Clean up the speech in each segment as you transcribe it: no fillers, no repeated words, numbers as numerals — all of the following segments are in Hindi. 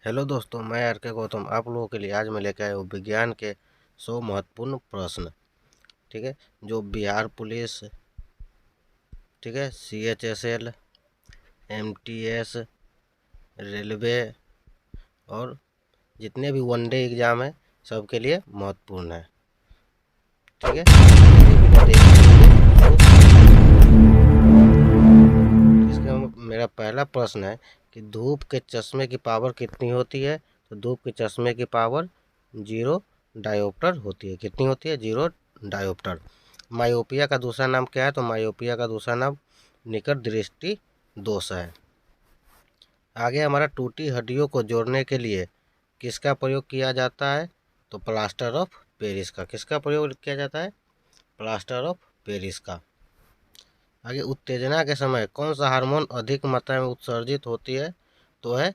हेलो दोस्तों, मैं आर के गौतम आप लोगों के लिए आज मैं लेकर आया हूँ विज्ञान के 100 महत्वपूर्ण प्रश्न। ठीक है, जो बिहार पुलिस, ठीक है, CHSL, MTS, रेलवे और जितने भी वनडे एग्ज़ाम है सबके लिए महत्वपूर्ण है। ठीक है, तो इसका मेरा पहला प्रश्न है कि धूप के चश्मे की पावर कितनी होती है। तो धूप के चश्मे की पावर 0 डायोप्टर होती है। कितनी होती है? 0 डायोप्टर। मायोपिया का दूसरा नाम क्या है? तो मायोपिया का दूसरा नाम निकट दृष्टि दोष है। आगे हमारा टूटी हड्डियों को जोड़ने के लिए किसका प्रयोग किया जाता है? तो प्लास्टर ऑफ पेरिस का। किसका प्रयोग किया जाता है? प्लास्टर ऑफ पेरिस का। आगे उत्तेजना के समय कौन सा हार्मोन अधिक मात्रा में उत्सर्जित होती है? तो है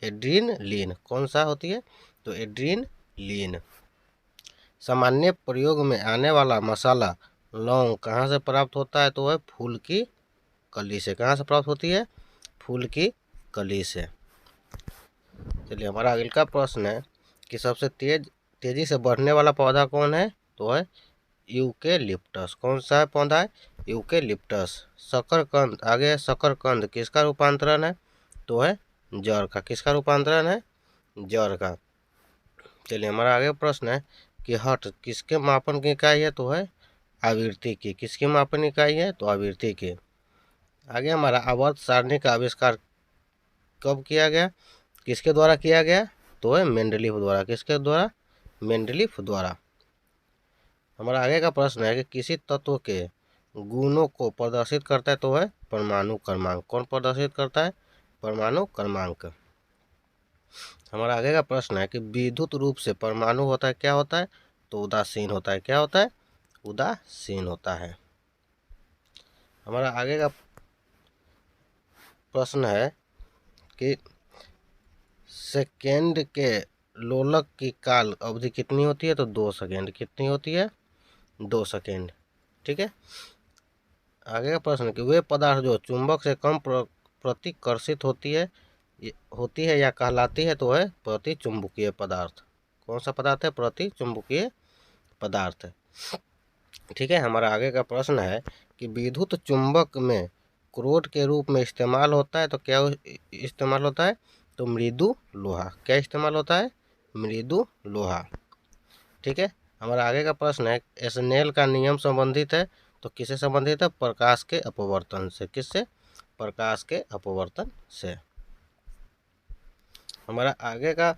एड्रीनलिन। कौन सा होती है? तो एड्रीनलिन। सामान्य प्रयोग में आने वाला मसाला लौंग कहाँ से प्राप्त होता है? तो है फूल की कली से। कहाँ से प्राप्त होती है? फूल की कली से। चलिए, हमारा अगला प्रश्न है कि सबसे तेजी से बढ़ने वाला पौधा कौन है? तो है यूकेलिप्टस। कौन सा पौधा है? यूकेलिप्टस। शकरकंद, आगे है शकरकंद, किसका रूपांतरण है? तो है जड़ का। किसका रूपांतरण है? जड़ का। चलिए, हमारा आगे प्रश्न है कि हर्ट्ज किसके मापन की इकाई है? तो है आवृत्ति की। किसकी मापन इकाई है? तो आवृत्ति की। आगे हमारा आवर्त सारणी का आविष्कार कब किया गया? किसके द्वारा किया गया? तो है मेंडलीफ द्वारा। किसके द्वारा? मेंडलीफ द्वारा। हमारा आगे का प्रश्न है कि किसी तत्व के गुणों को प्रदर्शित करता है? तो है परमाणु क्रमांक। कौन प्रदर्शित करता है? परमाणु क्रमांक। हमारा आगे का प्रश्न है कि विद्युत रूप से परमाणु होता है, क्या होता है? तो उदासीन होता है। क्या होता है? उदासीन होता है। हमारा आगे का प्रश्न है कि सेकेंड के लोलक की काल अवधि कितनी होती है? तो 2 सेकेंड। कितनी होती है? 2 सेकेंड। ठीक है। आगे का प्रश्न कि वे पदार्थ जो चुंबक से कम प्रतिकर्षित होती है या कहलाती है? तो है प्रतिचुंबकीय पदार्थ। कौन सा पदार्थ है? प्रतिचुंबकीय पदार्थ। ठीक है। हमारा आगे का प्रश्न है कि विद्युत चुंबक में क्रोड के रूप में इस्तेमाल होता है, तो क्या इस्तेमाल होता है? तो मृदु लोहा। क्या इस्तेमाल होता है? मृदु लोहा। ठीक है। हमारा आगे का प्रश्न है स्नेल का नियम संबंधित है, तो किससे संबंधित है? प्रकाश के अपवर्तन से। किससे? प्रकाश के अपवर्तन से। हमारा आगे का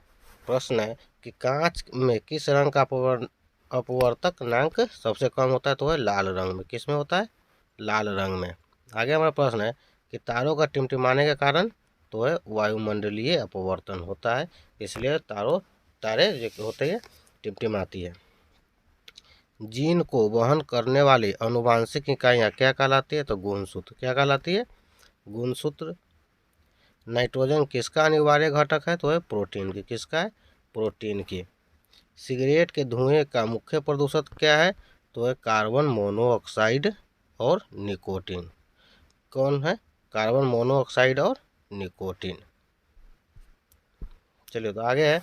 प्रश्न है कि कांच में किस रंग का अपवर्तक नांक सबसे कम होता है? तो है लाल रंग में। किस में होता है? लाल रंग में। आगे हमारा प्रश्न है कि तारों का टिमटिमाने के कारण? तो है वायुमंडलीय अपवर्तन होता है, इसलिए तारे जो होते हैं टिमटिमाती है। जीन को वहन करने वाली आनुवांशिक इकाइयाँ क्या कहलाती है? तो गुणसूत्र। क्या कहलाती है? गुणसूत्र। नाइट्रोजन किसका अनिवार्य घटक है? तो है प्रोटीन की। किसका है? प्रोटीन की। सिगरेट के धुएं का मुख्य प्रदूषक क्या है? तो है कार्बन मोनोऑक्साइड और निकोटीन। कौन है? कार्बन मोनोऑक्साइड और निकोटीन। चलिए, तो आगे है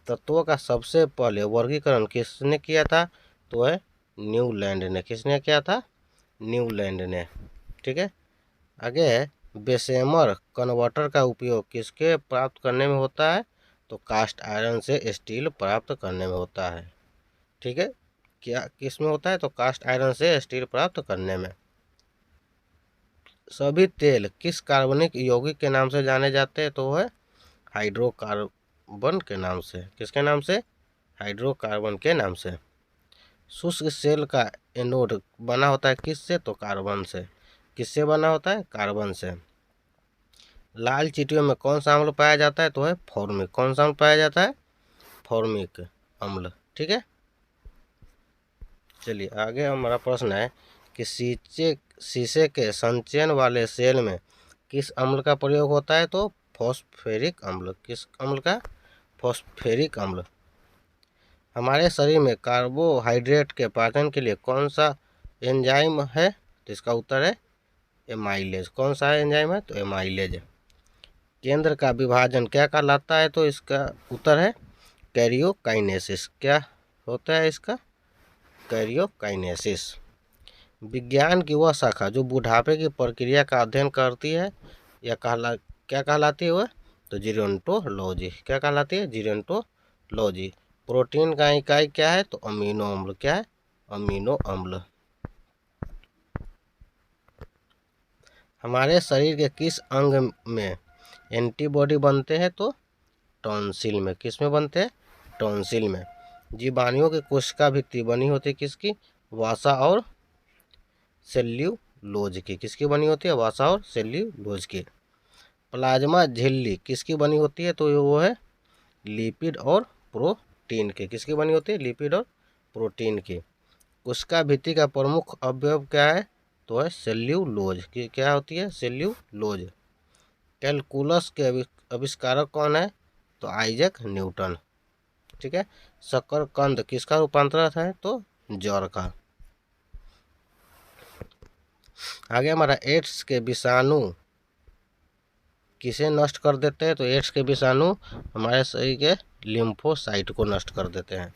तत्वों का सबसे पहले वर्गीकरण किसने किया था? तो है न्यूलैंड ने। किसने किया था? न्यूलैंड ने। ठीक है। आगे है बेसेमर कन्वर्टर का उपयोग किसके प्राप्त करने में होता है? तो कास्ट आयरन से स्टील प्राप्त करने में होता है। ठीक है। क्या किस में होता है? तो कास्ट आयरन से स्टील प्राप्त करने में। सभी तेल किस कार्बनिक यौगिक के नाम से जाने जाते हैं? तो है हाइड्रोकार्बन के नाम से। किसके नाम से? हाइड्रोकार्बन के नाम से। शुष्क सेल का एनोड बना होता है किससे? तो कार्बन से। किससे बना होता है? कार्बन से। लाल चींटियों में कौन सा अम्ल पाया जाता है? तो है फॉर्मिक। कौन सा अम्ल पाया जाता है? फॉर्मिक अम्ल। ठीक है। चलिए, आगे हमारा प्रश्न है कि शीशे के संचयन वाले सेल में किस अम्ल का प्रयोग होता है? तो फॉस्फेरिक अम्ल। किस अम्ल का? फॉस्फेरिक अम्ल। हमारे शरीर में कार्बोहाइड्रेट के पाचन के लिए कौन सा एंजाइम है? तो इसका उत्तर है एमाइलेज। कौन सा एंजाइम है? तो एमाइलेज। केंद्र का विभाजन क्या कहलाता है? तो इसका उत्तर है कैरियोकाइनेसिस। क्या होता है इसका? कैरियोकाइनेसिस। विज्ञान की वह शाखा जो बुढ़ापे की प्रक्रिया का अध्ययन करती है या क्या कहलाती है वह? तो जीरोंटोलॉजी। क्या कहलाती है? जीरोंटोलॉजी। प्रोटीन का इकाई क्या है? तो अमीनो अम्ल। क्या है? अमीनो अम्ल। हमारे शरीर के किस अंग में एंटीबॉडी बनते हैं? तो टॉन्सिल में। किस में बनते हैं? टॉन्सिल में। जीवाणुओं की कोशिका भित्ति बनी होती है किसकी? वसा और सेल्यूलोज की। किसकी बनी होती है? वसा और सेल्यूलोज की। प्लाज्मा झिल्ली किसकी बनी होती है? तो वो है लिपिड और प्रोटीन की। किसकी बनी होती है? लिपिड और प्रोटीन की। कोशिका भित्ति का प्रमुख अवयव क्या है? तो है सेल्यूलोज की। क्या होती है? सेल्यूलोज। कैलकुलस के आविष्कारक कौन है? तो आइजैक न्यूटन। ठीक है। शकरकंद किसका रूपांतरण है? तो जौ का। आगे हमारा एड्स के विषाणु किसे नष्ट कर देते हैं? तो एड्स के विषाणु हमारे शरीर के लिम्फोसाइट को नष्ट कर देते हैं।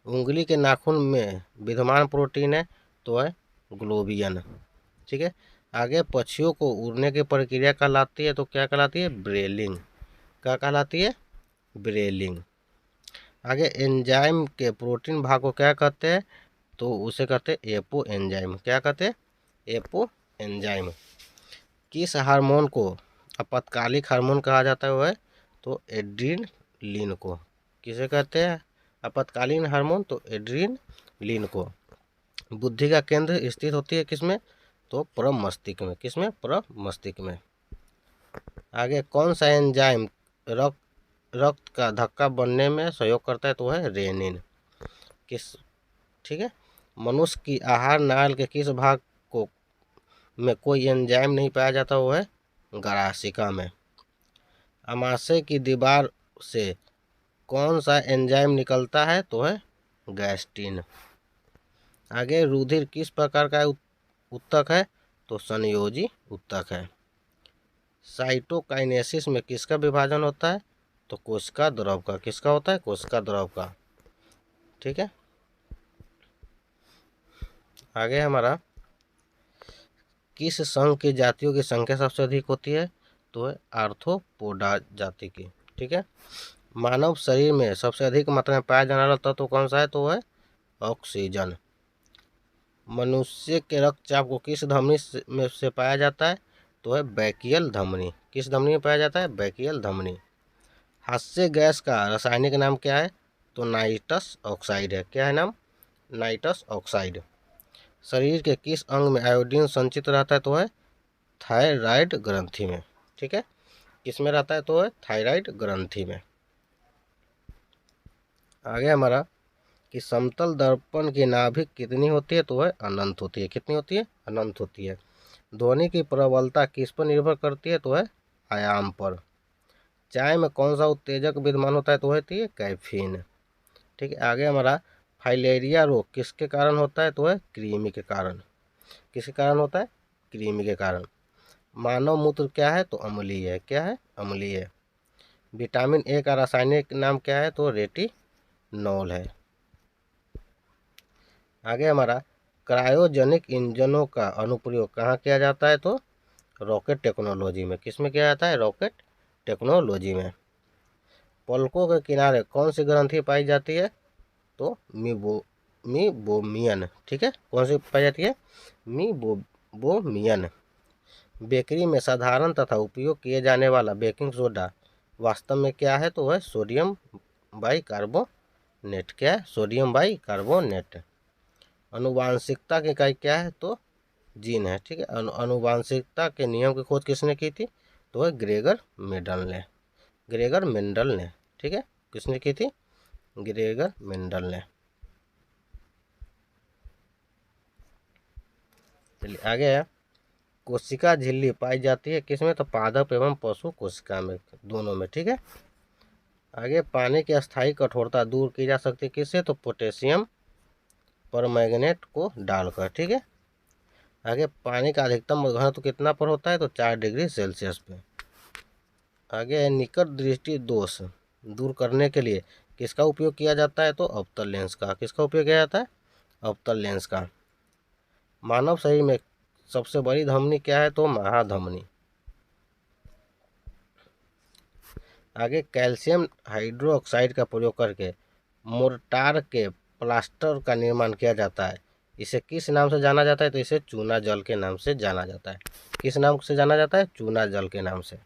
उंगली के नाखून में विद्यमान प्रोटीन है तो है ग्लोबियन। ठीक है। आगे पक्षियों को उड़ने की प्रक्रिया कहलाती है तो क्या कहलाती है? ब्रेलिंग। क्या कहलाती है? ब्रेलिंग। आगे एंजाइम के प्रोटीन भाग को क्या कहते हैं? तो उसे कहते हैं एपो एंजाइम। क्या कहते हैं? Apo enzyme. किस हार्मोन को आपातकालिक हार्मोन कहा जाता है? वह तो एड्रीनलिन को। किसे कहते हैं आपातकालीन हार्मोन? तो एड्रीनलिन को। बुद्धि का केंद्र स्थित होती है किसमें? तो परम मस्तिष्क में। किसमें? परम मस्तिष्क में। आगे कौन सा एंजाइम रक्त का धक्का बनने में सहयोग करता है? तो है रेनिन। किस? ठीक है। मनुष्य की आहार नाल के किस भाग को में कोई एंजाइम नहीं पाया जाता? वो है गरासिका में। अमाशय की दीवार से कौन सा एंजाइम निकलता है? तो है गैस्ट्रिन। आगे रुधिर किस प्रकार का उत्तक है? तो संयोजी उत्तक है। साइटोकाइनेसिस में किसका विभाजन होता है? तो कोशिका द्रव का। किसका होता है? कोशिका द्रव का। ठीक है। आगे हमारा किस संघ की जातियों की संख्या सबसे अधिक होती है? तो है आर्थ्रोपोडा जाति की। ठीक है। मानव शरीर में सबसे अधिक मात्रा में पाया जाने वाला तत्व कौन सा है? तो है ऑक्सीजन। मनुष्य के रक्तचाप को किस धमनी में से पाया जाता है? तो है बैकियल धमनी। किस धमनी में पाया जाता है? बैकियल धमनी। हास्य गैस का रासायनिक नाम क्या है? तो नाइट्रस ऑक्साइड है। क्या है नाम? Nitrous oxide. शरीर के किस अंग में आयोडीन संचित रहता है? तो है थायराइड ग्रंथि में। ठीक है। किस में रहता है? तो है थायराइड ग्रंथि में। आगे हमारा कि समतल दर्पण की नाभिक कितनी होती है? तो है अनंत होती है। कितनी होती है? अनंत होती है। ध्वनि की प्रबलता किस पर निर्भर करती है? तो है आयाम पर। चाय में कौन सा उत्तेजक विद्यमान होता है? तो है कैफीन। ठीक है। आगे हमारा फाइलेरिया रोग किसके कारण होता है? तो है कृमि के कारण। किसके कारण होता है? कृमि के कारण। मानव मूत्र क्या है? तो अम्लीय है। क्या है? अम्लीय है। विटामिन ए का रासायनिक नाम क्या है? तो रेटिनॉल है। आगे हमारा क्रायोजेनिक इंजनों का अनुप्रयोग कहाँ किया जाता है? तो रॉकेट टेक्नोलॉजी में। किस में किया जाता है? रॉकेट टेक्नोलॉजी में। पलकों के किनारे कौन सी ग्रंथि पाई जाती है? तो मीबोमियन। ठीक है। कौन सी पाई जाती है? मीबोमियन। बेकरी में साधारण तथा उपयोग किए जाने वाला बेकिंग सोडा वास्तव में क्या है? तो वह सोडियम बाइकार्बोनेट। क्या है? Sodium bicarbonate. अनुवांशिकता की इकाई क्या है? तो जीन है। ठीक है। अनुवांशिकता के नियम की खोज किसने की थी? तो है ग्रेगर मेंडल ने। ग्रेगर मेंडल ने। ठीक है। किसने की थी? ग्रेगर मेंडल ने। चलिए आगे है कोशिका झिल्ली पाई जाती है किसमें? तो पादप एवं पशु कोशिका में, दोनों में। ठीक है। आगे पानी की अस्थायी कठोरता दूर की जा सकती है किससे? तो पोटेशियम परमैंगनेट को डालकर। ठीक है। आगे पानी का अधिकतम घनत्व कितना पर होता है? तो 4 डिग्री सेल्सियस पे। आगे है निकट दृष्टि दोष दूर करने के लिए किसका उपयोग किया जाता है? तो अवतल लेंस का। किसका उपयोग किया जाता है? अवतल लेंस का। मानव शरीर में सबसे बड़ी धमनी क्या है? तो महाधमनी। आगे कैल्शियम हाइड्रोक्साइड का प्रयोग करके मोर्टार के प्लास्टर का निर्माण किया जाता है। इसे किस नाम से जाना जाता है? तो इसे चूना जल के नाम से जाना जाता है। किस नाम से जाना जाता है? चूना जल के नाम से।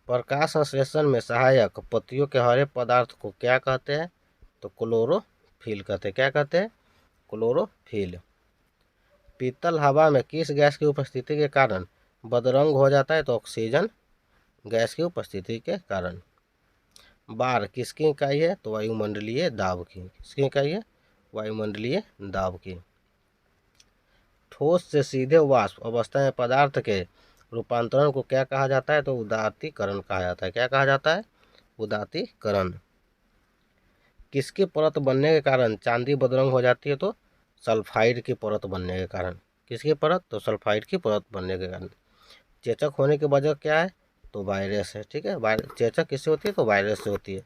प्रकाश संश्लेषण में सहायक पत्तियों के हरे पदार्थ को क्या कहते हैं? तो क्लोरोफिल कहते हैं। क्या कहते हैं? क्लोरोफिल। पीतल हवा में किस गैस की उपस्थिति के कारण बदरंग हो जाता है? तो ऑक्सीजन गैस की उपस्थिति के कारण। बार किसकी इकाई है? तो वायुमंडलीय दाब की। किसकी इकाई है? वायुमंडलीय दाब की। ठोस से सीधे वाष्प अवस्था में पदार्थ के रूपांतरण को क्या कहा जाता है? तो उदात्तीकरण कहा जाता है। क्या कहा जाता है? उदात्तीकरण। किसकी परत बनने के कारण चांदी बदरंग हो जाती है? तो सल्फाइड की परत बनने के कारण। किसकी परत? तो सल्फाइड की परत बनने के कारण। चेचक होने की वजह क्या है? तो वायरस है। ठीक है, चेचक किससे होती है? तो वायरस से होती है।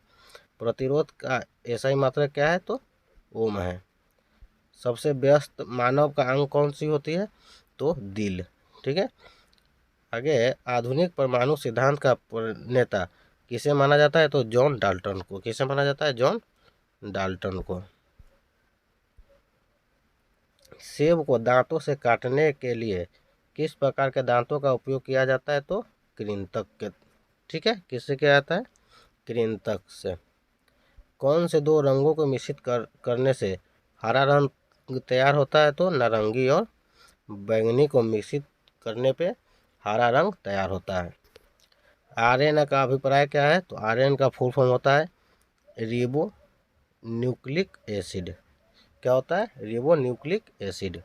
प्रतिरोध का SI मात्रा क्या है? तो ओम है। सबसे व्यस्त मानव का अंग कौन सी होती है? तो दिल। ठीक है। आगे आधुनिक परमाणु सिद्धांत का प्रणेता किसे माना जाता है? तो जॉन डाल्टन को। किसे माना जाता है? जॉन डाल्टन को। सेब को दांतों से काटने के लिए किस प्रकार के दांतों का उपयोग किया जाता है? तो कृंतक के। ठीक है, किससे किया जाता है? कृंतक से। कौन से दो रंगों को मिश्रित करने से हरा रंग तैयार होता है? तो नारंगी और बैंगनी को मिश्रित करने पे हरा रंग तैयार होता है। RNA का अभिप्राय क्या है? तो RNA का फुल फॉर्म होता है रिबो न्यूक्लिक एसिड। क्या होता है? Ribo nucleic acid.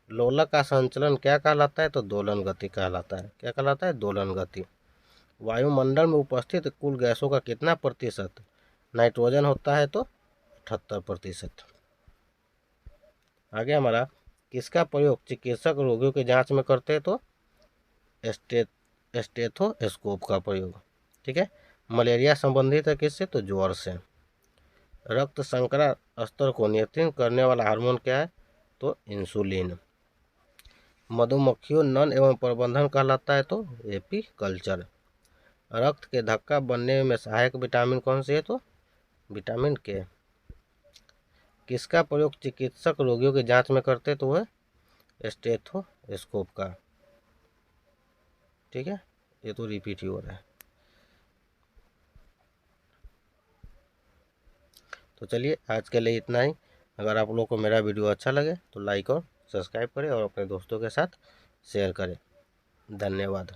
लोलक का संचलन क्या कहलाता है? तो दोलन गति कहलाता है। क्या कहलाता है? दोलन गति। वायुमंडल में उपस्थित कुल गैसों का कितना प्रतिशत नाइट्रोजन होता है? तो 78%। आगे हमारा किसका प्रयोग चिकित्सक रोगियों की जांच में करते हैं? तो स्टेथोस्कोप का प्रयोग। ठीक है। मलेरिया संबंधित है किससे? तो ज्वर से। रक्त शर्करा स्तर को नियंत्रित करने वाला हार्मोन क्या है? तो इंसुलिन। मधुमक्खियों नन एवं प्रबंधन कहलाता है? तो एपीकल्चर। रक्त के धक्का बनने में सहायक विटामिन कौन सी है? तो विटामिन के। किसका प्रयोग चिकित्सक रोगियों की जांच में करते तो वह स्टेथोस्कोप का। ठीक है, ये तो रिपीट ही हो रहा है। तो चलिए आज के लिए इतना ही। अगर आप लोगों को मेरा वीडियो अच्छा लगे तो लाइक और सब्सक्राइब करें और अपने दोस्तों के साथ शेयर करें। धन्यवाद।